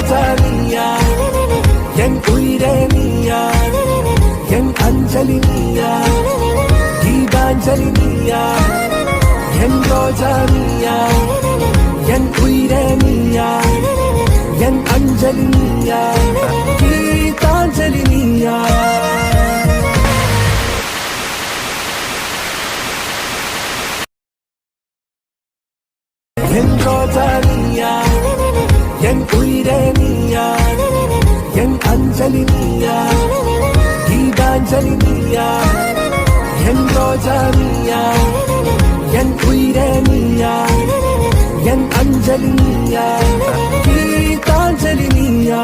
ரோஜா நீயா, என் உயிரே நீயா, என் அஞ்சலி நீயா, கீதாஞ்சலி நீயா, என் ரோஜா நீயா, என் உயிரே நீயா, என் அஞ்சலி நீயா, கீதாஞ்சலி நீயா. என் ரோஜா நீயா, என் உயிரே நீயா, என் அஞ்சலி நீயா, கீதாஞ்சலி நீயா, என் ரோஜா நீயா, என் உயிரே நீயா, என் அஞ்சலி நீயா, கீதாஞ்சலி நீயா.